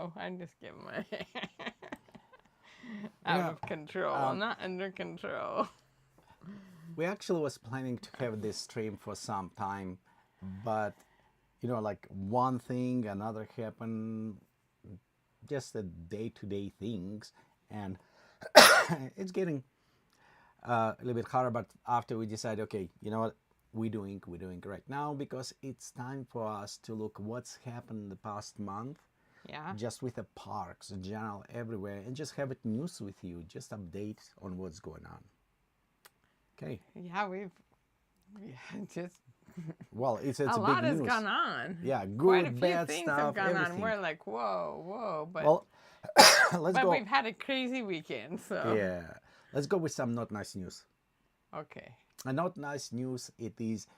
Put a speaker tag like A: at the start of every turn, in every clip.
A: No, I just get my out of control. I'm not under control.
B: We actually was planning to have this stream for some time, but like one thing, another happened, just the day-to-day things, and it's getting a little bit harder. But after we decided, okay, you know what, we're doing right now, because it's time for us to look what's happened the past month.
A: Yeah.
B: Just with the parks in general everywhere, and just have it news with you, just update on what's going on. Okay.
A: Yeah, just
B: Well, it's
A: a
B: big
A: lot has
B: news.
A: gone on.
B: Yeah,
A: Quite a
B: good,
A: few
B: bad
A: things
B: stuff,
A: have gone
B: everything.
A: on. We're like, whoa, but
B: Well, let's
A: but
B: go.
A: we've had a crazy weekend, so
B: Yeah, let's go with some not nice news.
A: okay.
B: And not nice news, it is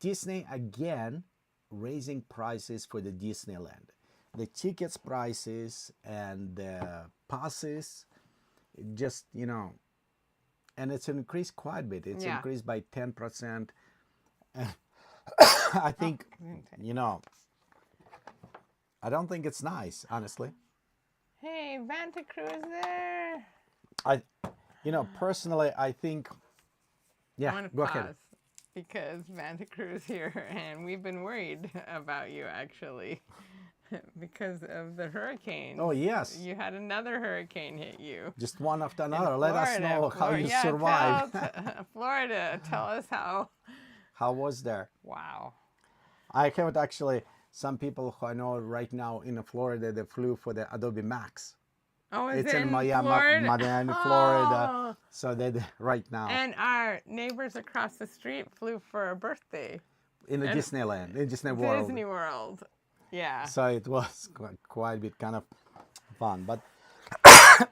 B: Disney again raising prices for the Disneyland. The tickets prices and the passes, just and it's increased quite a bit. It's increased by 10%. I think I don't think it's nice, honestly.
A: Hey, Vanta Cruz there.
B: Personally, I think. Yeah,
A: I want to
B: go
A: pause
B: ahead.
A: because Vanta Cruz here, and we've been worried about you actually because of the hurricanes.
B: Oh yes.
A: You had another hurricane hit you.
B: Just one after another. Let us know how you survived.
A: Florida, tell us how.
B: How was there?
A: Wow.
B: I have actually some people who I know right now in Florida. They flew for the Adobe Max.
A: Oh, is
B: It's
A: it
B: in
A: Florida?
B: Miami, Florida. So they right now.
A: And our neighbors across the street flew for a birthday.
B: In the Disneyland, in Disney World.
A: Disney World. Yeah.
B: So it was quite a bit kind of fun. But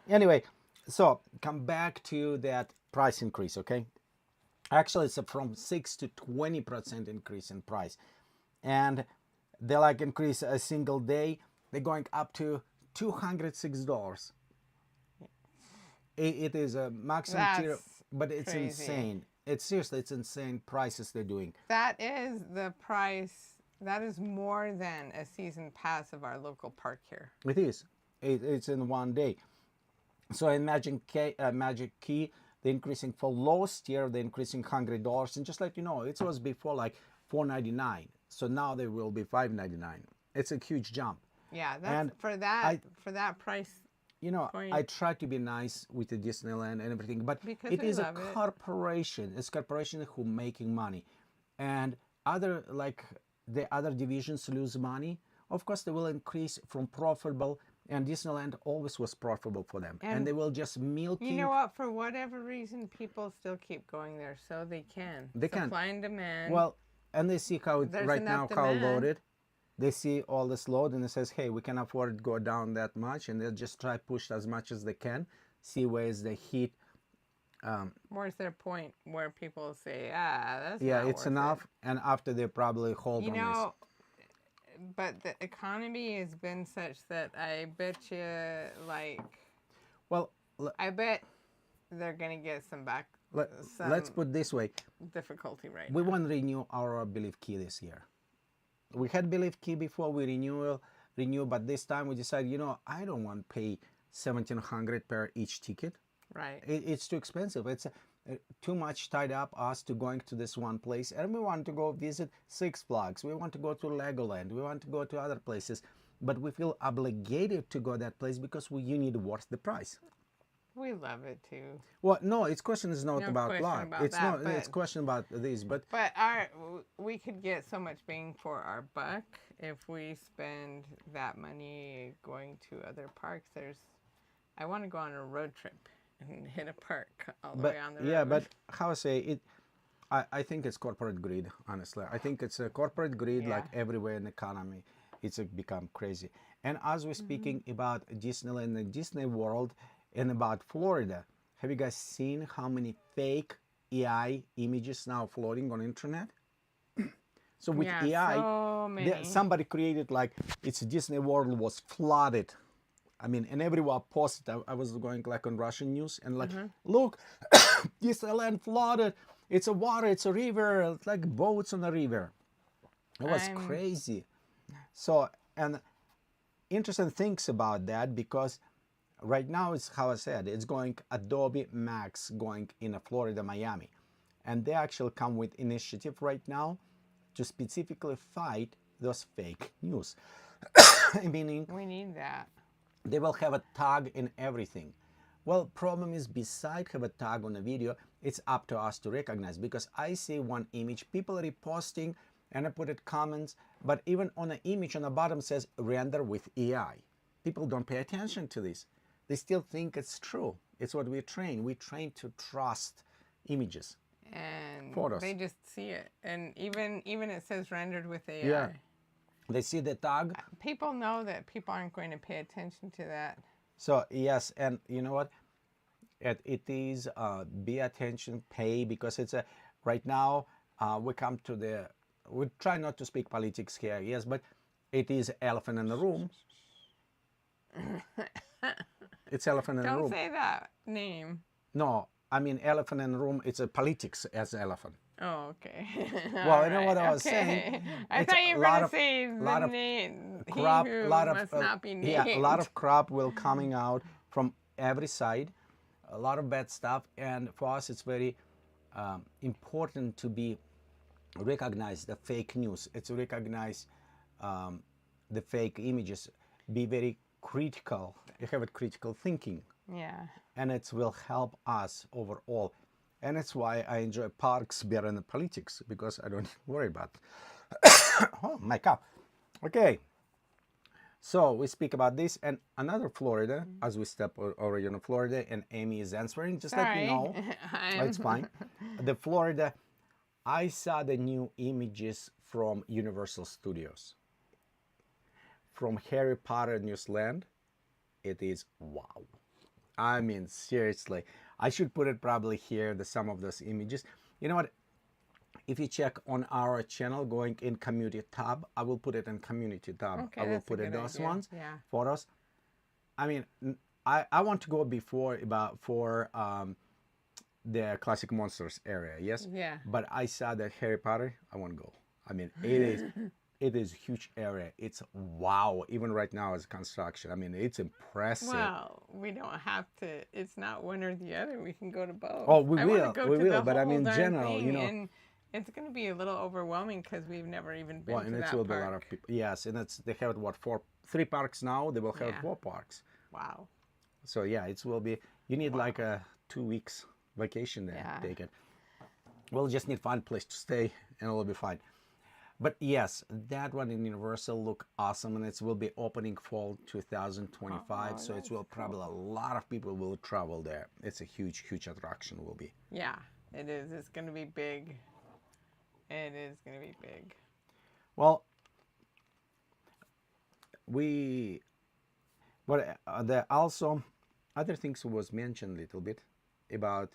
B: anyway, so come back to that price increase, okay? Actually, it's from 6 to 20% increase in price. And they increase a single day. They're going up to $206. It is a maximum tier, but it's
A: crazy.
B: insane. It's insane prices they're doing.
A: That is the price. That is more than a season pass of our local park here.
B: It is. It's in one day. So in Magic Key, they're increasing for lowest tier, they're increasing $100. And just let you know, it was before like $4.99. So now they will be $5.99. It's a huge jump.
A: Yeah, that's for that price. Point.
B: I try to be nice with the Disneyland and everything, but it is a corporation. It's a corporation who making money, and the other divisions lose money. Of course, they will increase from profitable, and Disneyland always was profitable for them, and they will just milk.
A: You know what? For whatever reason, people still keep going there, so they can. Supply and demand.
B: Well, and they see how right now how loaded. They see all this load and it says, hey, we can afford to go down that much, and they'll just try push as much as they can, see where's the heat.
A: Where's their point where people say, that's
B: yeah,
A: not
B: it's
A: worth
B: enough,
A: it.
B: and after they probably hold on this.
A: But the economy has been such that I bet you, I bet they're going to get some back.
B: Let's put it this way.
A: Difficulty right
B: We
A: now.
B: won't renew our Believe Key this year. We had Believe Key before we renew, but this time we decided, I don't want to pay $1,700 per each ticket.
A: Right.
B: It's too expensive. It's too much tied up us to going to this one place, and we want to go visit Six Flags. We want to go to Legoland. We want to go to other places, but we feel obligated to go that place because you need worth the price.
A: We love it too.
B: Well, no, its question is not about love. It's
A: that,
B: not. It's question about this, but
A: we could get so much bang for our buck if we spend that money going to other parks. I want to go on a road trip and hit a park all the way on the road.
B: Yeah, but how I say it, I think it's corporate greed. Honestly, I think it's a corporate greed, like everywhere in the economy. It's become crazy. And as we're speaking about Disneyland and Disney World. And about Florida, have you guys seen how many fake AI images now floating on internet? So with AI,
A: so
B: somebody created it's Disney World was flooded. I mean, and everyone posted. I was going on Russian news and look, Disneyland flooded. It's a water, it's a river, it's like boats on a river. It was crazy. So, and interesting things about that, because right now it's, how I said, it's going Adobe Max going in Florida, Miami, and they actually come with initiative right now to specifically fight those fake news. Meaning
A: We need that.
B: they will have a tag in everything. Well, problem is, beside have a tag on a video, it's up to us to recognize, because I see one image, people are reposting, and I put it comments, but even on the image on the bottom says render with AI. People don't pay attention to this. They still think it's true. It's what we train. We train to trust images,
A: And
B: photos.
A: they just see it. And even it says rendered with AI.
B: Yeah. They see the tag.
A: People know that people aren't going to pay attention to that.
B: So yes, and you know what? It is be attention, pay, because it's a right now we come to the, we try not to speak politics here, yes, but it is elephant in the room. It's elephant in the room.
A: Don't say that name.
B: No, I mean elephant in the room. It's a politics as elephant.
A: Oh, okay.
B: Well, you know what I was saying?
A: I
B: It's
A: thought you
B: a
A: were
B: lot
A: going to
B: of-
A: say
B: lot
A: the
B: of
A: name.
B: Crop,
A: He who
B: lot of
A: must not be named.
B: yeah, a lot of crop will coming out from every side, a lot of bad stuff, and for us it's very important to be recognize the fake news. It's recognize the fake images. Be very critical. You have a critical thinking,
A: Yeah.
B: and it will help us overall. And that's why I enjoy parks better than politics, because I don't worry about oh my cow. Okay, so we speak about this and another Florida, as we step already on Florida, and Amy is answering. Just let you know, it's fine. The Florida, I saw the new images from Universal Studios, from Harry Potter New Land. It is wow. I mean, seriously, I should put it probably here, the some of those images. You know what? If you check on our channel, going in community tab, I will put it in community tab.
A: Okay,
B: I will
A: that's a
B: put it
A: good
B: those
A: idea.
B: ones,
A: Yeah.
B: photos. I mean, I want to go before about for the classic monsters area, yes.
A: Yeah.
B: But I saw that Harry Potter. I want to go. I mean, it is. It is a huge area. It's wow. Even right now as construction. I mean, it's impressive.
A: Well, we don't have to. It's not one or the other. We can go to both.
B: Oh, we
A: I wanna
B: will.
A: go
B: We
A: to
B: will.
A: the
B: But I
A: whole
B: mean,
A: darn
B: general, you
A: thing,
B: know.
A: and it's going to be a little overwhelming because we've never even been
B: Well,
A: to
B: and it
A: that
B: will
A: park.
B: be a lot of people. Yes, and it's they have what three parks now. They will have
A: Yeah.
B: 4 parks.
A: Wow.
B: So yeah, it will be. You need like a 2 weeks vacation there.
A: Yeah.
B: Take it. We'll just need fun place to stay, and it'll be fine. But yes, that one in Universal look awesome, and it will be opening fall 2025.
A: Oh,
B: so it
A: that's
B: will probably a lot of people will travel there. It's a huge, huge attraction. Will be.
A: Yeah, it is. It's going to be big. It is going to be big.
B: Well, we. But there also other things was mentioned a little bit about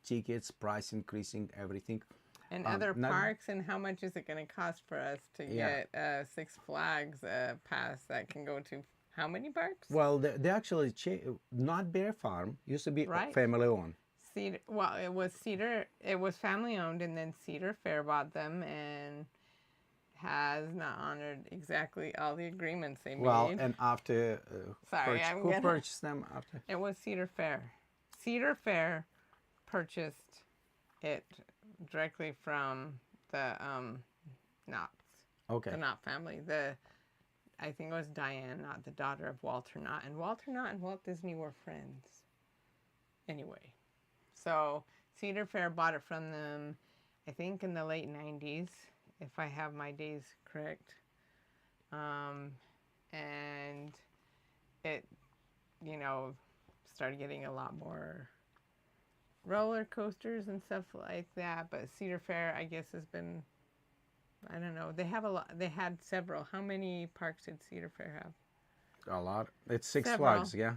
B: tickets, price increasing, everything.
A: And other
B: not-
A: parks, and how much is it going to cost for us to
B: Yeah.
A: get Six Flags pass that can go to how many parks?
B: Well, they actually not Bear Farm used to be
A: Right.
B: family owned.
A: Cedar. Well, it was Cedar. It was family owned, and then Cedar Fair bought them and has not honored exactly all the agreements they
B: Well,
A: made.
B: and after
A: Sorry,
B: who purchased them after?
A: It was Cedar Fair. Cedar Fair purchased it directly from the Knotts,
B: Okay.
A: the Knott family. I think it was Diane Knott, the daughter of Walter Knott, and Walter Knott and Walt Disney were friends. Anyway, so Cedar Fair bought it from them, I think in the late 90s, if I have my days correct. And it, started getting a lot more roller coasters and stuff like that. But Cedar Fair, I guess, has been, I don't know. They have a lot. They had several. How many parks did Cedar Fair have?
B: A lot. It's Six
A: Several.
B: Flags, yeah.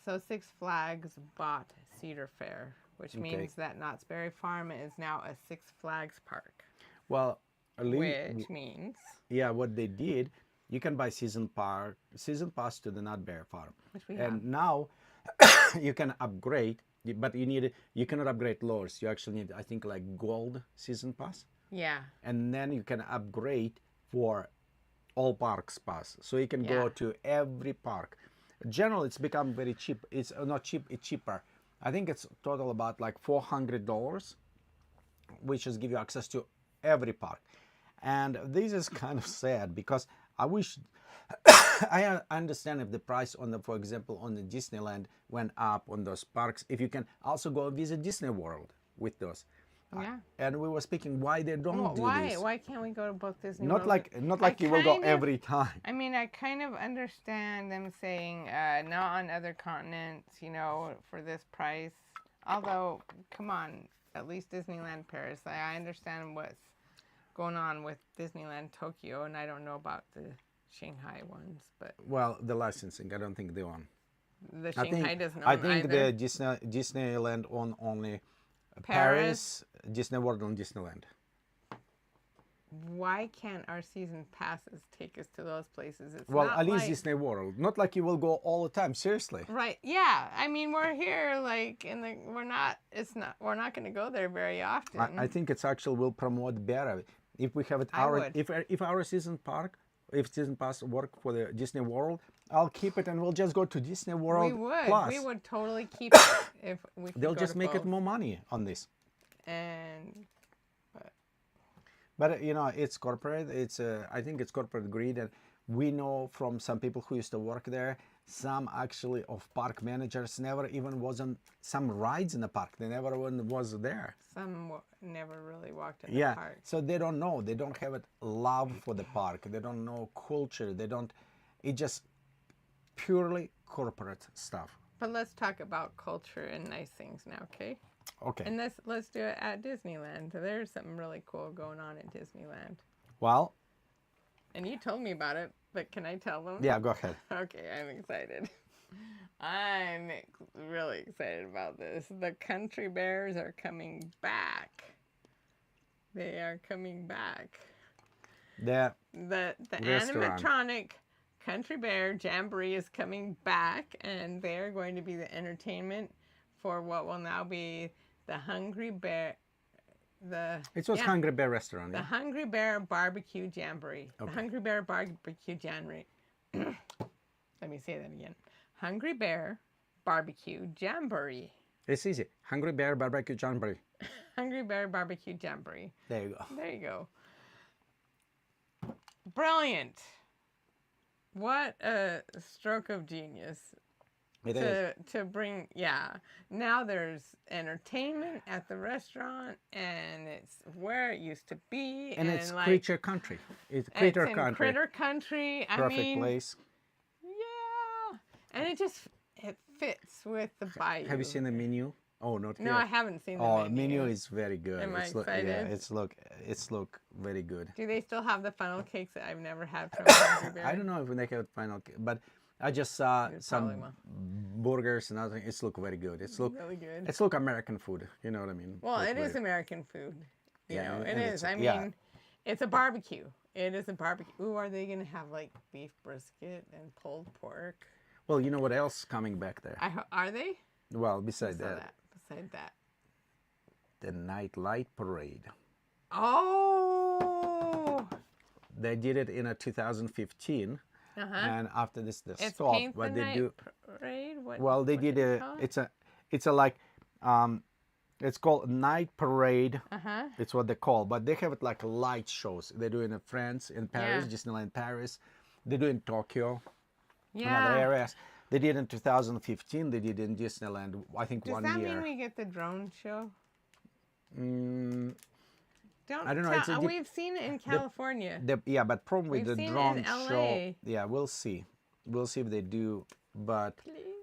A: So Six Flags bought Cedar Fair, which means that Knott's Berry Farm is now a Six Flags park.
B: Well,
A: Which means,
B: yeah, what they did, you can buy season pass to the Knott Bear Farm,
A: which we have.
B: and now you can upgrade, but you cannot upgrade lowers. You actually need, I think, like gold season pass,
A: Yeah.
B: and then you can upgrade for all parks pass, so you can go
A: Yeah.
B: to every park. Generally, it's become very cheap. It's not cheap; it's cheaper. I think it's total about like $400, which just give you access to every park. And this is kind of sad because I wish I understand if the price on the, for example, on the Disneyland went up on those parks. If you can also go visit Disney World with those.
A: Yeah.
B: And we were speaking why they don't do
A: Why?
B: this.
A: Why can't we go to both Disney
B: Not
A: Worlds?
B: like you will go every time.
A: I mean, I kind of understand them saying not on other continents, you know, for this price. Although, come on, at least Disneyland Paris. I understand what's going on with Disneyland Tokyo, and I don't know about the Shanghai ones, but
B: Well, the licensing, I don't think they own.
A: the Shanghai doesn't own
B: I think
A: either.
B: the Disneyland own only
A: Paris.
B: Disney World, and Disneyland.
A: Why can't our season passes take us to those places? It's
B: Well,
A: not
B: at least
A: like,
B: Disney World. Not like you will go all the time. Seriously.
A: right? Yeah, I mean we're here, like in the we're not. It's not. We're not going to go there very often.
B: I think it's actually will promote better if we have it
A: I
B: our
A: would.
B: if our season pass work for the Disney World, I'll keep it and we'll just go to Disney World
A: we would.
B: Plus.
A: We would totally keep it if we. Could
B: They'll
A: go
B: just
A: to
B: make it
A: both.
B: more money on this.
A: And
B: But you know, it's corporate. It's I think it's corporate greed, and we know from some people who used to work there. Some actually of park managers never even was on some rides in the park. They never even was there.
A: some never really walked in the
B: Yeah,
A: park.
B: so they don't know. They don't have it love for the park. They don't know culture. They don't. It just purely corporate stuff.
A: But let's talk about culture and nice things now, okay?
B: Okay.
A: And let's do it at Disneyland. There's something really cool going on at Disneyland.
B: Well,
A: And you told me about it, but can I tell them?
B: yeah, go ahead.
A: Okay, I'm excited. I'm really excited about this. The Country Bears are coming back. They are coming back.
B: The
A: The
B: Restaurant.
A: animatronic Country Bear Jamboree is coming back, and they're going to be the entertainment for what will now be the Hungry Bear.
B: it was Hungry Bear Restaurant.
A: The
B: Yeah?
A: Hungry Bear Barbecue Jamboree. The
B: Okay.
A: Hungry Bear Barbecue Jamboree. Let me say that again. Hungry Bear Barbecue Jamboree.
B: It's easy. Hungry Bear Barbecue Jamboree.
A: Hungry Bear Barbecue Jamboree.
B: There you go.
A: There you go. Brilliant. What a stroke of genius.
B: It is.
A: To bring, yeah. Now there's entertainment at the restaurant, and it's where it used to be,
B: And it's
A: like,
B: Creature Country. It's
A: it's
B: Critter
A: in
B: Country.
A: Critter Country. I
B: Perfect
A: mean,
B: place.
A: yeah, and it fits with the bayou.
B: Have you seen the menu? Oh, not
A: No,
B: yet.
A: I haven't seen the
B: Oh,
A: menu.
B: menu is very good.
A: Am I
B: Yeah,
A: excited?
B: it's look very good.
A: Do they still have the funnel cakes that I've never had from Hungry Bear?
B: I don't know if they have final, but I just saw
A: They
B: some
A: probably will.
B: burgers and other. It's look very good. It's look
A: Really good.
B: it's look American food. You know what I mean?
A: Well,
B: Look
A: it is
B: very-
A: American food. You
B: Yeah,
A: know, it
B: and
A: is.
B: it's-
A: I mean,
B: yeah.
A: it's a barbecue. It is a barbecue. Ooh, are they going to have like beef brisket and pulled pork?
B: Well, you know what else coming back there?
A: Are they?
B: Well, besides
A: Saw
B: that,
A: Beside that.
B: the Night Light Parade.
A: Oh.
B: They did it in 2015,
A: Uh-huh.
B: and after this they
A: It's
B: stopped.
A: Paint the
B: But they
A: Night
B: do.
A: Parade? What,
B: Well, they
A: what
B: did
A: they
B: a.
A: call it?
B: It's a like, it's called Night Parade.
A: Uh-huh.
B: It's what they call, but they have it like light shows. They do it in France, in Paris,
A: Yeah.
B: Disneyland Paris. They do it in Tokyo, and other
A: Yeah.
B: areas. They did in 2015. They did in Disneyland. I think
A: Does
B: 1
A: that
B: year.
A: mean we get the drone show?
B: Mm,
A: Don't
B: I don't know,
A: tell-
B: it's a dip-
A: we've seen it in California.
B: yeah, but problem with
A: We've
B: the
A: seen it
B: drone
A: in
B: show.
A: LA.
B: Yeah, we'll see. We'll see if they do. But
A: Please.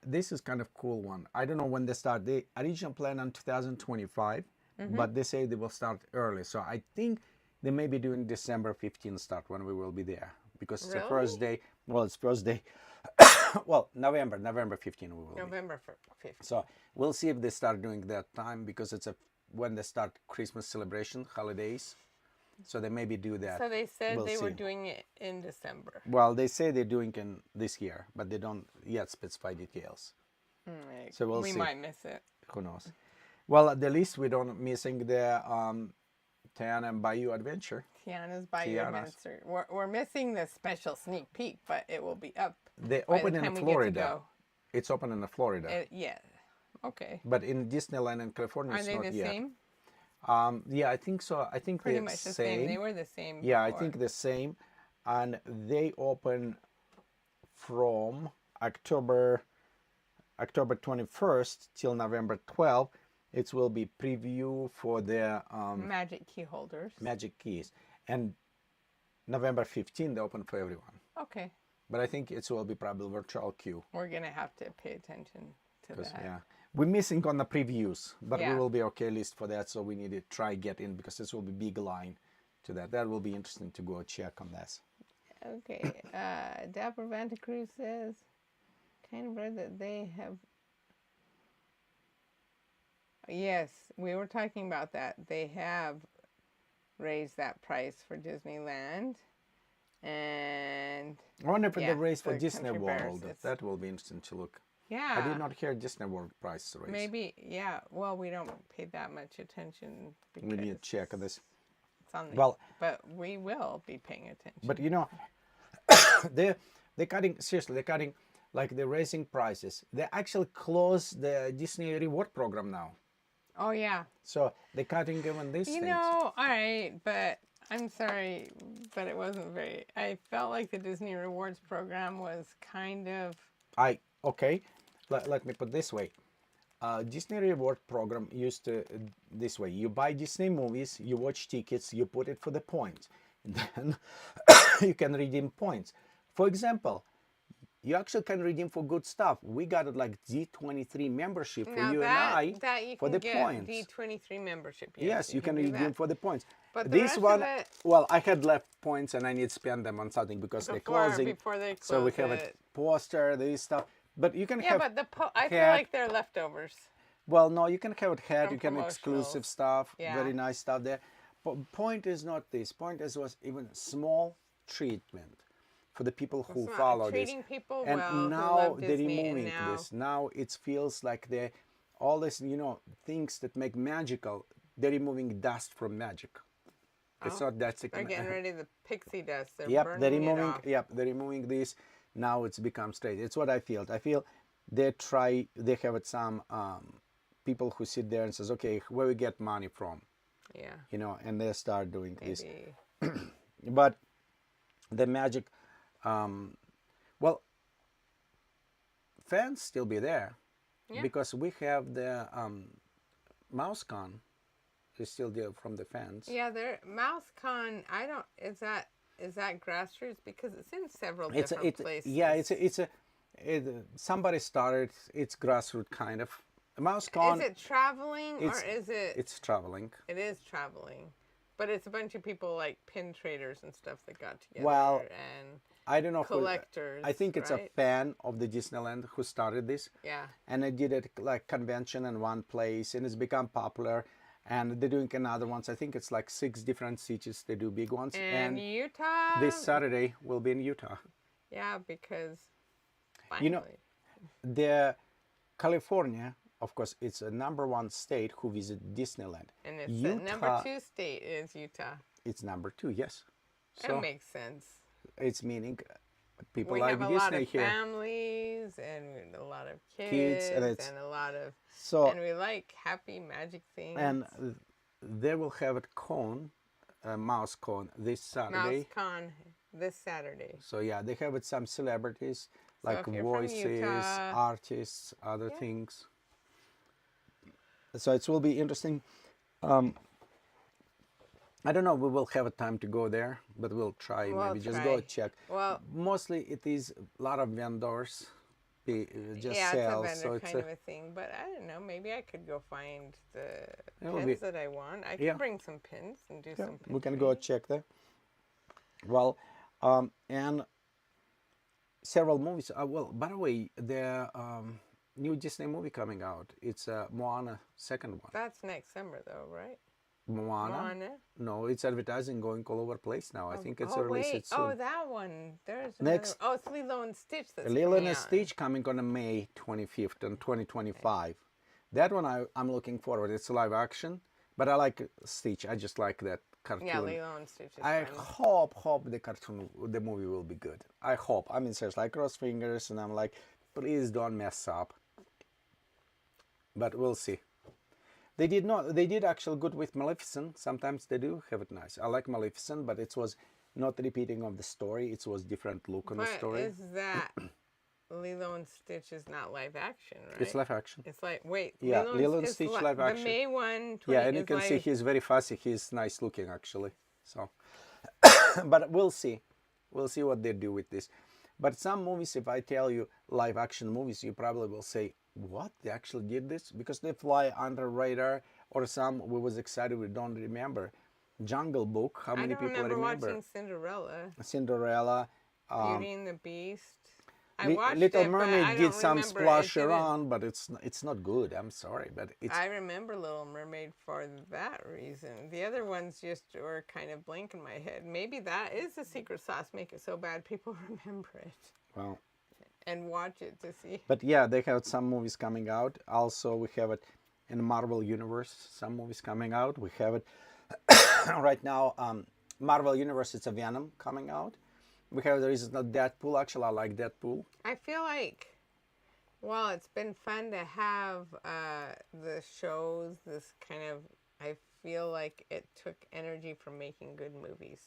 B: this is kind of cool one. I don't know when they start. They originally plan on 2025,
A: Mm-hmm.
B: but they say they will start early. So I think they may be doing December 15 start when we will be there because it's the first day. Well, it's first day. Well, November 15 we will be.
A: November 5th.
B: So we'll see if they start doing that time because it's when they start Christmas celebration holidays. So they maybe do that.
A: So they said
B: We'll
A: they were
B: see.
A: doing it in December.
B: Well, they say they're doing it this year, but they don't yet specify details.
A: Right.
B: So we'll
A: we
B: see.
A: might miss it.
B: Who knows? Well, at the least we don't missing the Tiana Bayou Adventure.
A: Tiana's Bayou
B: Tiana's.
A: Adventure. We're missing the special sneak peek, but it will be up
B: They
A: by
B: open
A: the
B: in
A: time we
B: Florida.
A: get to go.
B: It's open in Florida.
A: Yeah. Okay.
B: But in Disneyland in California,
A: Are
B: it's
A: they
B: not
A: the
B: yet.
A: same?
B: Yeah, I think so. I think
A: Pretty
B: they're
A: much the
B: same.
A: same. They were the same.
B: Yeah, I
A: before.
B: think the same. And they open from October 21st till November 12th. It will be preview for their
A: magic key holders.
B: magic keys. And November 15th, they open for everyone.
A: Okay.
B: But I think it will be probably virtual queue.
A: We're going to have to pay attention to that.
B: Yeah, we're missing on the previews, but
A: Yeah.
B: we will be okay list for that. So we need to try get in because this will be big line to that. That will be interesting to go check on this.
A: Okay. Dapper Vanta Cruz says, kind of read that they have. Yes, we were talking about that. They have raised that price for Disneyland. And
B: I wonder if
A: yeah,
B: the race for
A: the
B: Disney
A: Country Bears,
B: World.
A: it's-
B: That will be interesting to look.
A: yeah.
B: I did not hear Disney World price raise.
A: Maybe, yeah. Well, we don't pay that much attention because
B: We need to check on this.
A: it's on the,
B: Well,
A: but we will be paying attention.
B: but you know, they're cutting, seriously, they're cutting, like they're raising prices. They actually closed the Disney reward program now.
A: Oh, yeah.
B: So they're cutting even these
A: You
B: things.
A: know, all right, but I'm sorry, but it wasn't very. I felt like the Disney Rewards program was kind of.
B: Okay, let me put this way. Disney reward program used to this way. You buy Disney movies, you watch tickets, you put it for the points. Then you can redeem points. For example, you actually can redeem for good stuff. We got it like D23 membership for
A: Now
B: you
A: that
B: and
A: that you
B: for
A: can
B: the
A: get
B: points.
A: D23 membership.
B: Yes, you can
A: do
B: redeem
A: that.
B: for the points.
A: But the
B: this
A: rest
B: one,
A: of it,
B: well, I had left points and I need to spend them on something because they're closing.
A: before they close
B: So we have
A: it.
B: a poster, this stuff. But you can
A: Yeah,
B: have.
A: but I feel
B: hat.
A: like they're leftovers.
B: Well, no, you can have it hat,
A: From
B: you can exclusive
A: promotionals.
B: stuff,
A: Yeah.
B: very nice stuff there. But point is not this. Point is was even small treatment for the people who
A: It's not
B: follow this.
A: treating people
B: And
A: well who
B: now
A: love
B: they're
A: Disney, and
B: removing
A: now-
B: this. Now it feels like they all this, things that make magical. They're removing dust from magic. It's
A: Oh,
B: not that
A: They're getting rid of the pixie dust. They're
B: Yep,
A: burning
B: they're
A: it
B: removing.
A: off.
B: Yep, they're removing this. Now it's become straight. It's what I feel. I feel they have it some people who sit there and says, okay, where we get money from,
A: Yeah.
B: and they start doing this.
A: Maybe.
B: But the magic, well, fans still be there
A: Yeah.
B: because we have the MouseCon is still there from the fans.
A: Yeah, there MouseCon. I don't. Is that grassroots? Because it's in several different places.
B: Yeah, somebody started. It's grassroots kind of. MouseCon.
A: Is it traveling or is it?
B: It's traveling.
A: It is traveling, but it's a bunch of people like pin traders and stuff that got together.
B: Well,
A: and
B: I don't know
A: collectors.
B: I think it's
A: right?
B: a fan of the Disneyland who started this.
A: Yeah.
B: And they did it like convention in one place, and it's become popular. And they're doing another ones. I think it's like 6 different cities. They do big ones.
A: And Utah.
B: This Saturday will be in Utah.
A: Yeah, because. Finally.
B: You know, the California, of course, it's a #1 state who visit Disneyland.
A: And it's the number 2 state is Utah.
B: It's #2, yes.
A: That makes sense.
B: It's meaning people
A: We
B: like
A: have a
B: Disney
A: lot of
B: here.
A: families and a lot of kids
B: and
A: and a lot of and we like happy magic things.
B: And they will have a cone, a mouse cone this Saturday.
A: MouseCon this Saturday.
B: So yeah, they have it some celebrities like
A: if you're from
B: voices,
A: Utah,
B: artists, other things. So it will be interesting. I don't know. We will have a time to go there, but we'll try.
A: We'll
B: Maybe just go
A: try.
B: check.
A: Well,
B: mostly it is a lot of vendors. Just
A: yeah,
B: sell.
A: it's a
B: So
A: vendor
B: it's
A: kind of a thing. But I don't know. Maybe I could go find the
B: It'll
A: pins
B: be-
A: that I want. I can bring some pins and do some.
B: we can
A: pin
B: go
A: trading.
B: check there. Well, and several movies. Well, by the way, the new Disney movie coming out. It's Moana, second one.
A: That's next summer, though, right?
B: Moana?
A: Moana?
B: No, it's advertising going all over place now. I think it's released
A: wait.
B: soon.
A: Oh, that one. There's
B: Next-
A: another. Oh, it's Lilo and Stitch. That's
B: Lilo
A: coming
B: and
A: out.
B: Stitch coming on May 25th and 2025. That one I'm looking forward. It's live action, but I like Stitch. I just like that cartoon.
A: Yeah, Lilo and Stitch is
B: I
A: funny.
B: hope the movie will be good. I hope. I mean, seriously, I cross fingers, and I'm like, please don't mess up. But we'll see. They did not. They did actually good with Maleficent. Sometimes they do have it nice. I like Maleficent, but it was not repeating of the story. It was different look on the
A: But
B: story.
A: is that Lilo and Stitch is not live action,
B: It's
A: right?
B: live action.
A: It's like wait,
B: Yeah, Lilo and
A: It's
B: Stitch live
A: the
B: action.
A: May one
B: Yeah,
A: 20
B: and you
A: is
B: can see
A: live.
B: he's very fussy. He's nice looking actually. So, but we'll see. We'll see what they do with this. But some movies, if I tell you live action movies, you probably will say, "What? They actually did this?" Because they fly under radar. Or some we was excited we don't remember. Jungle Book. How
A: I
B: many
A: don't
B: people
A: remember
B: remember?
A: watching Cinderella,
B: Cinderella.
A: Beauty and the Beast. I watched
B: Little
A: it, but I
B: Mermaid did
A: don't
B: some
A: remember it.
B: splash
A: Didn't.
B: around, but it's not good. I'm sorry, but it's
A: I remember Little Mermaid for that reason. The other ones just were kind of blank in my head. Maybe that is the secret sauce. Make it so bad people remember it
B: well.
A: and watch it to see.
B: But yeah, they have some movies coming out. Also, we have it in Marvel Universe. Some movies coming out. We have it right now. Marvel Universe. It's a Venom coming out. We have there is not Deadpool. Actually, I like Deadpool.
A: I feel like, well, it's been fun to have the shows. This kind of, I feel like it took energy from making good movies.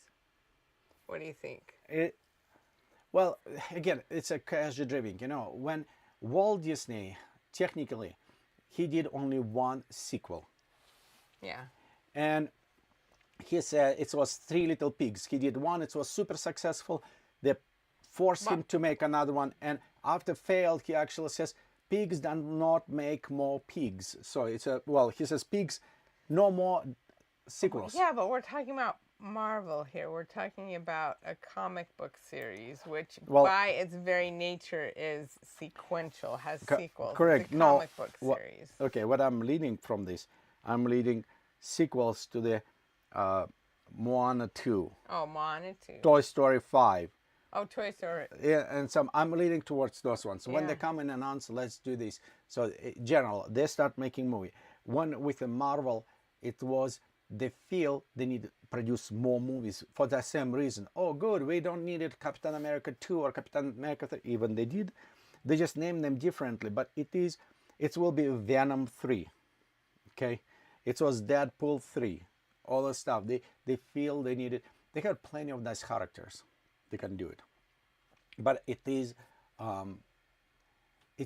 A: What do you think?
B: Well, again, it's a casual driving. You know, when Walt Disney, technically, he did only one sequel.
A: Yeah.
B: And he said it was Three Little Pigs. He did one, it was super successful. They forced him to make another one. And after failed, he actually says, pigs do not make more pigs. So it's a, well, he says, pigs, no more sequels.
A: Yeah, but we're talking about Marvel here. We're talking about a comic book series, which by its very nature is sequential, has sequels.
B: Correct.
A: It's a comic book
B: no,
A: series.
B: Okay, what I'm leading from this, I'm leading sequels to the Moana 2.
A: Oh, Moana 2.
B: Toy Story 5.
A: Oh, Toy Story.
B: Yeah, and some I'm leading towards those ones. So when they
A: Yeah.
B: come and announce, let's do this. So general, they start making movie. One with the Marvel, it was they feel they need to produce more movies for the same reason. Oh, good, we don't need it Captain America 2 or Captain America 3. Even they did. They just named them differently, but it will be Venom 3. Okay? It was Deadpool 3. All the stuff. They feel they need it. They have plenty of nice characters. They can do it. But it's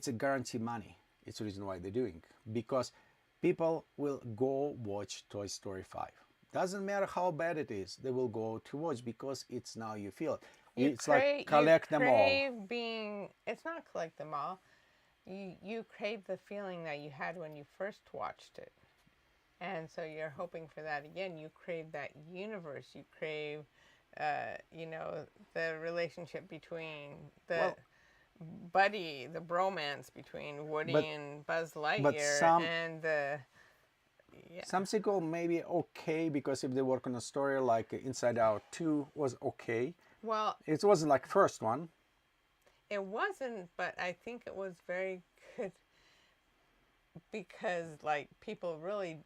B: a guarantee money. It's the reason why they're doing. Because people will go watch Toy Story 5. Doesn't matter how bad it is, they will go to watch because it's now you feel it. It's like collect them all.
A: It's not collect them all. You crave the feeling that you had when you first watched it. And so you're hoping for that again. You crave that universe. You crave, the relationship between the buddy, the bromance between Woody and Buzz Lightyear, and the. Yeah.
B: Some sequel may be okay because if they work on a story like Inside Out 2 was okay.
A: Well,
B: it wasn't like first one.
A: It wasn't, but I think it was very good because like people really.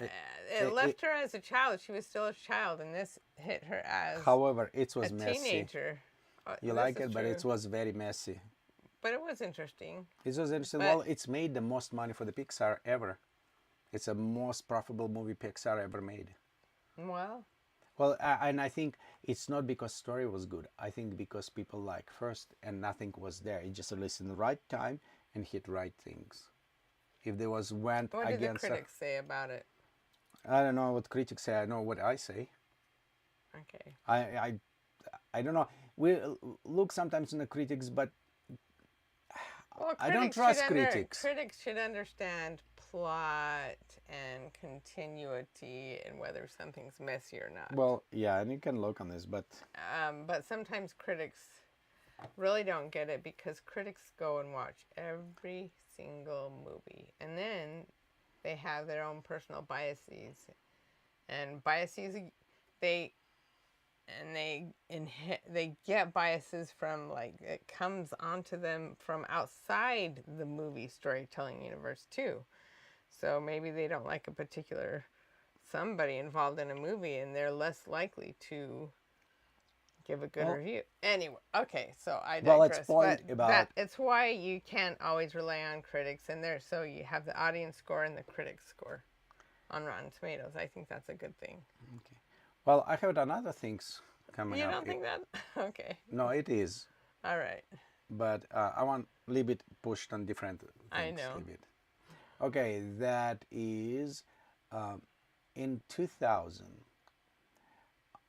A: It left her as a child. She was still a child, and this hit her as.
B: However, it was
A: a
B: messy.
A: Teenager.
B: You like it, but it was very messy.
A: But it was interesting.
B: It was interesting. Well, it's made the most money for the Pixar ever. It's the most profitable movie Pixar ever made.
A: Well,
B: and I think it's not because story was good. I think because people like first and nothing was there. It just released in the right time and hit right things. If there was went
A: what
B: against.
A: What did the critics say about it?
B: I don't know what critics say. I know what I say.
A: Okay.
B: I don't know. We look sometimes in the critics, but I don't trust critics.
A: Critics should understand plot and continuity and whether something's messy or not.
B: Well, yeah, and you can look on this, but
A: sometimes critics really don't get it because critics go and watch every single movie, and then they have their own personal biases, and they get biases from like it comes onto them from outside the movie storytelling universe too. So maybe they don't like a particular somebody involved in a movie, and they're less likely to give a good
B: Well-
A: review. Anyway, okay, so I
B: Well,
A: digress.
B: let's point
A: but
B: about-
A: it's why you can't always rely on critics, and there. So you have the audience score and the critic score on Rotten Tomatoes. I think that's a good thing.
B: Okay. Well, I have another things coming
A: You
B: up.
A: don't think that? Okay.
B: No, it is.
A: All right.
B: But I want a little bit pushed on different things.
A: I know.
B: A little bit. Okay, that is in 2000.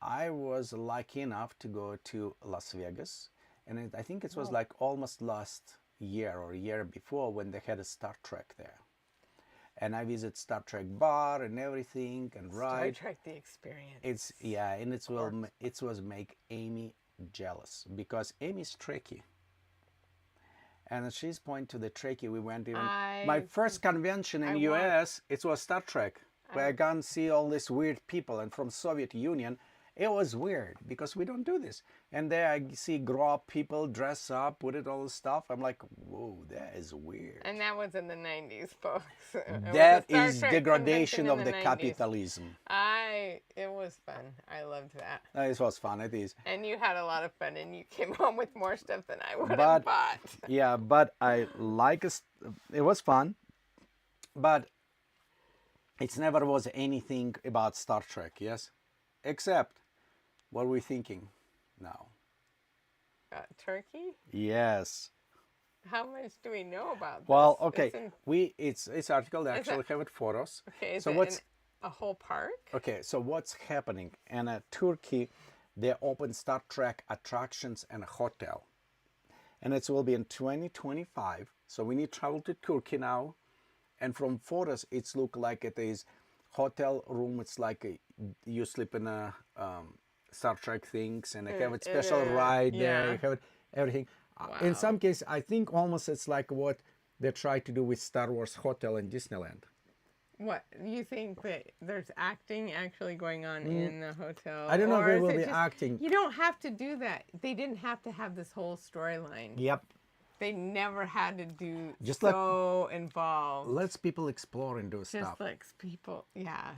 B: I was lucky enough to go to Las Vegas, and I think it was like almost last year or a year before when they had a Star Trek there. And I visited Star Trek bar and everything and ride.
A: Star Trek: The Experience.
B: It's and it was make Amy jealous because Amy's tricky. And she's pointing to the tricky. We went even my first convention in US. It was Star Trek, where I got to see all these weird people and from Soviet Union. It was weird because we don't do this. And there I see grow up people dress up, put it all the stuff. I'm like, whoa, that is weird.
A: And that was in the 90s, folks.
B: That is degradation of the capitalism.
A: It was fun. I loved that.
B: It was fun, it is.
A: And you had a lot of fun, and you came home with more stuff than I would have bought.
B: Yeah, but I like it. It was fun, but it never was anything about Star Trek, yes? Except, what are we thinking now?
A: Turkey?
B: Yes.
A: How much do we know about this?
B: Well, okay, it's article. They actually have it photos.
A: Okay,
B: so what's
A: a whole park?
B: Okay, so what's happening in Turkey? They open Star Trek attractions and a hotel, and it will be in 2025. So we need to travel to Turkey now, and from photos, it's look like it is hotel room. It's like you sleep in a Star Trek things, and they have a special ride there. You have everything.
A: Wow.
B: In some cases, I think almost it's like what they try to do with Star Wars Hotel in Disneyland.
A: What, you think that there's acting actually going on in the hotel?
B: I don't know if
A: Or
B: it
A: is
B: will be
A: just,
B: acting.
A: You don't have to do that. They didn't have to have this whole storyline.
B: Yep.
A: They never had to do
B: Just
A: so involved.
B: Let's people explore and do
A: Just
B: stuff.
A: like people, yeah.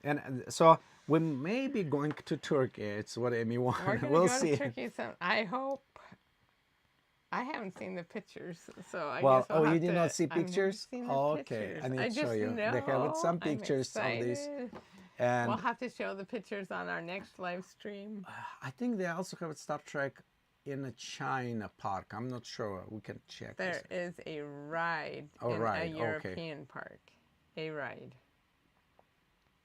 B: And so we may be going to Turkey. It's what Amy
A: We're
B: wanted.
A: gonna
B: We'll
A: go
B: see.
A: to Turkey. I hope. I haven't seen the pictures, so I
B: Well,
A: guess we'll have
B: you did
A: to,
B: not see
A: I've never
B: pictures?
A: seen the
B: Okay,
A: pictures.
B: I need to show
A: just
B: you.
A: Know.
B: They have some
A: I'm
B: pictures of this.
A: excited.
B: And
A: We'll have to show the pictures on our next live stream.
B: I think they also have a Star Trek in a China park. I'm not sure. We can check.
A: There is a ride in
B: right,
A: a
B: okay.
A: European park. A ride.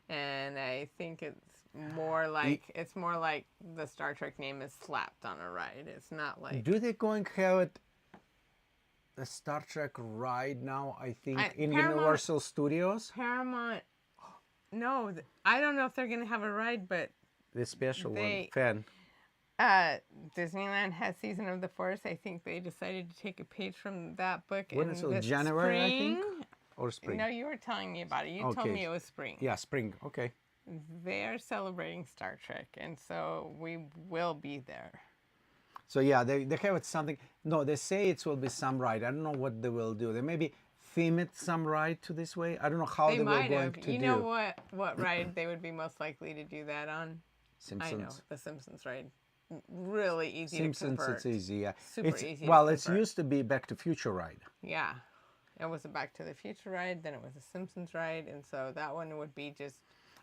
A: And I think it's more like the Star Trek name is slapped on a ride. It's not like
B: Do they going to have it a Star Trek ride now? I think in
A: Paramount-
B: Universal Studios.
A: Paramount. No, I don't know if they're gonna have a ride, but
B: The special
A: They-
B: one. Fan.
A: Disneyland has Season of the Force. I think they decided to take a page from that book
B: When
A: in
B: is it?
A: the
B: January, I think?
A: spring.
B: Or spring.
A: No, you were telling me about it. You told
B: Okay.
A: me it was spring.
B: Yeah, spring. Okay.
A: They're celebrating Star Trek, and so we will be there.
B: So yeah, they have it something. No, they say it will be some ride. I don't know what they will do. They maybe theme it some ride to this way. I don't know how
A: They
B: they will
A: might
B: going
A: have.
B: to
A: You
B: do.
A: know what ride they would be most likely to do that on?
B: Simpsons.
A: I know, the Simpsons ride. Really easy
B: Simpsons,
A: to convert.
B: it's easy. Yeah.
A: Super
B: it's,
A: easy to
B: Well, it's
A: convert.
B: used to be Back to Future ride.
A: Yeah. It was a Back to the Future ride, then it was a Simpsons ride, and so that one would be just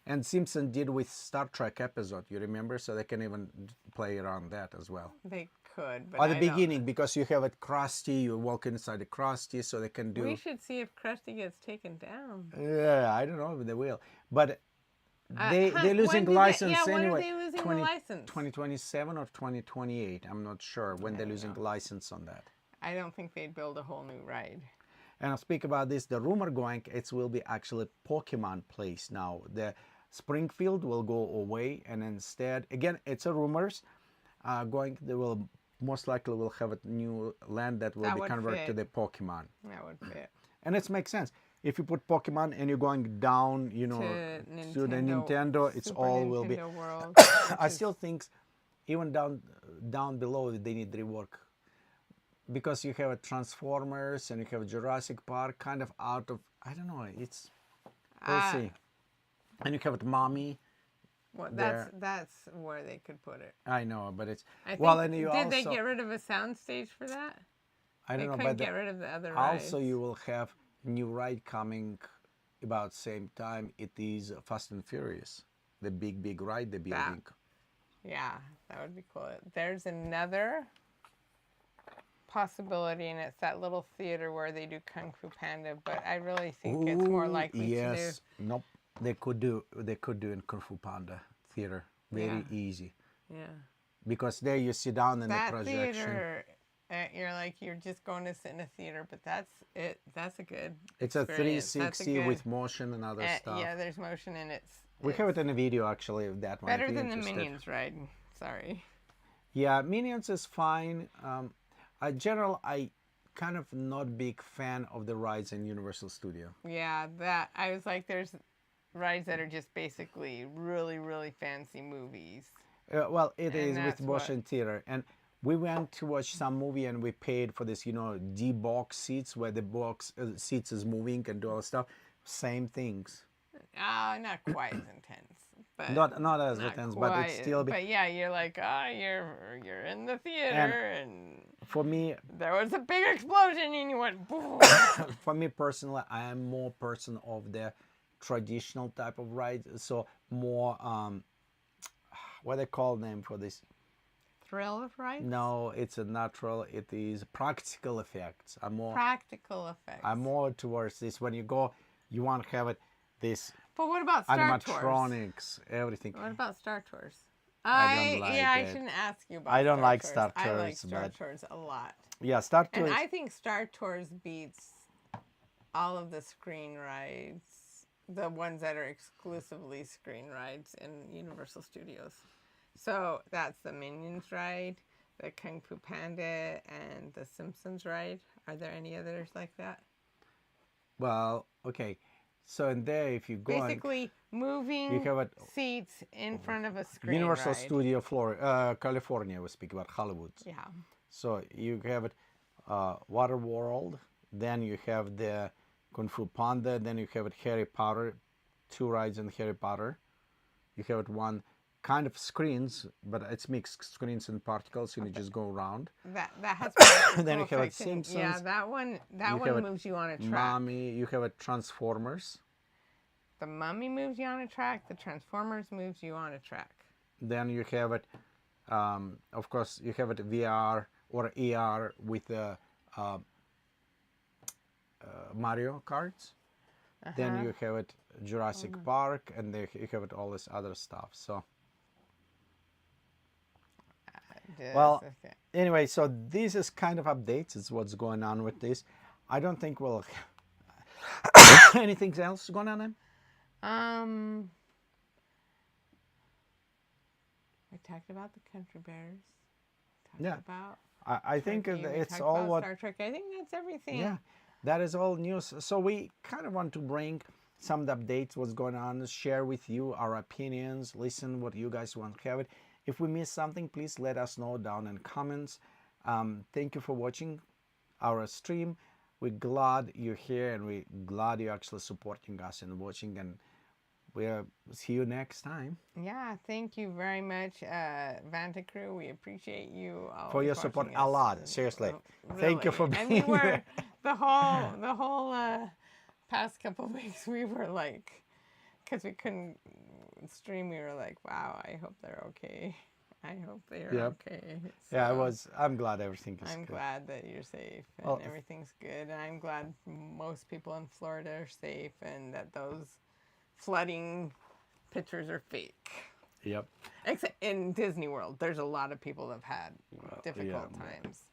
B: And Simpson did with Star Trek episode. You remember? So they can even play around that as well.
A: they could. But
B: At the
A: I don't-
B: beginning, because you have it Krusty, you walk inside the Krusty, so they can do.
A: We should see if Krusty gets taken down.
B: Yeah, I don't know if they will, but they're
A: when
B: losing
A: did they-
B: license
A: yeah, when are
B: anyway.
A: they losing the license?
B: 2027 or 2028. I'm not sure when they're losing license on that.
A: I don't think they'd build a whole new ride.
B: And I'll speak about this. The rumor going, it will be actually Pokemon place now. The Springfield will go away, and instead, again, it's a rumors. They will most likely will have a new land that will
A: That
B: be
A: would
B: converted to
A: fit.
B: the Pokemon.
A: That would fit.
B: And it makes sense. If you put Pokemon and you're going down, you know, to the Nintendo, it's
A: Super
B: all will be.
A: Nintendo World.
B: I still think, even down below, they need rework, because you have a Transformers and you have Jurassic Park, kind of out of. I don't know. It's. We'll see. And you have it mommy
A: Well,
B: there.
A: that's where they could put it.
B: I know, but it's
A: I think.
B: well, and you
A: Did they
B: also
A: get rid of a sound stage for that?
B: I
A: They
B: don't know,
A: couldn't
B: but
A: get rid of the other
B: also
A: rides.
B: you will have new ride coming about same time. It is Fast and Furious, the big ride they're
A: That,
B: building.
A: yeah, that would be cool. There's another possibility, and it's that little theater where they do Kung Fu Panda. But I really think it's more
B: Ooh,
A: likely to do.
B: yes, nope. They could do in Kung Fu Panda theater
A: Yeah,
B: very easy
A: yeah.
B: because there you sit down in the
A: That
B: projection.
A: theater, you're like you're just going to sit in a theater, but that's it. That's a good
B: It's a
A: experience. That's a
B: 360
A: good.
B: with motion and other stuff.
A: Yeah, there's motion and
B: We have
A: it's
B: it in a video actually of that one if
A: better
B: you're
A: than the
B: interested.
A: Minions ride. Sorry.
B: Yeah, Minions is fine. General, I kind of not big fan of the rides in Universal Studio.
A: Yeah, that I was like, there's rides that are just basically really fancy movies,
B: Well, it
A: and
B: is with
A: that's what.
B: motion theater, and we went to watch some movie and we paid for this, D box seats where the box seats is moving and do all the stuff. Same things.
A: Not quite as intense, but
B: Not as
A: not
B: intense, but it's
A: quite.
B: still.
A: But yeah, you're like, you're in the theater,
B: And
A: and
B: for me,
A: there was a big explosion, and you went boom.
B: for me personally, I am more person of the traditional type of ride. So more what they call name for this?
A: Thrill of rides.
B: No, it's a natural. It is practical effects.
A: Practical effects.
B: I'm more towards this. When you go, you want to have it this
A: But what about Star Tours?
B: animatronics, everything.
A: What about Star Tours?
B: I don't like
A: I
B: it.
A: shouldn't ask you about.
B: I don't
A: Star
B: like
A: Tours.
B: Star
A: I like
B: Tours,
A: Star
B: but
A: Tours a lot,
B: yeah, Star
A: and
B: Tours.
A: I think Star Tours beats all of the screen rides, the ones that are exclusively screen rides in Universal Studios. So that's the Minions ride, the Kung Fu Panda, and the Simpsons ride. Are there any others like that?
B: Well, okay. So in there, if you go and
A: Basically, moving
B: you have it,
A: seats in front of a screen
B: Universal
A: ride.
B: Studio, California, we speak about Hollywood.
A: Yeah.
B: So you have it, Water World. Then you have the Kung Fu Panda. Then you have it Harry Potter, 2 rides in Harry Potter. You have it one kind of screens, but it's mixed screens and particles, and you just go around.
A: That has practical
B: Then you have it
A: effects in-
B: Simpsons.
A: Yeah, that one
B: have it
A: moves you on a track.
B: Mommy, you have it Transformers.
A: The Mummy moves you on a track. The Transformers moves you on a track.
B: Then you have it, of course, you have it VR or AR with the Mario Karts. Then you have it Jurassic Park, and then you have it all this other stuff. So, well,
A: Okay.
B: anyway, so this is kind of updates. It's what's going on with this. I don't think we'll anything else going on then?
A: We talked about the Country Bears. Talked
B: Yeah.
A: about
B: I think
A: Turkey. We
B: it's
A: talked
B: all
A: about
B: what.
A: Star Trek. I think that's everything.
B: Yeah, that is all news. So we kind of want to bring some of the updates, what's going on, share with you our opinions, listen what you guys want to have it. If we miss something, please let us know down in comments. Thank you for watching our stream. We're glad you're here, and we're glad you're actually supporting us and watching, and we'll see you next time.
A: Yeah, thank you very much, Vanta Crew. We appreciate you always
B: For your support
A: watching
B: a
A: us.
B: lot, seriously.
A: Really.
B: Thank you for
A: And
B: being
A: we were
B: there.
A: the whole past couple of weeks. We were like, because we couldn't stream, we were like, wow, I hope they're okay. I hope they're
B: Yep.
A: okay.
B: Yeah,
A: So,
B: I'm glad everything is
A: I'm
B: good.
A: glad that you're safe and
B: Well,
A: everything's good. And I'm glad most people in Florida are safe and that those flooding pictures are fake.
B: Yep.
A: Except in Disney World, there's a lot of people that have had difficult
B: yeah,
A: times.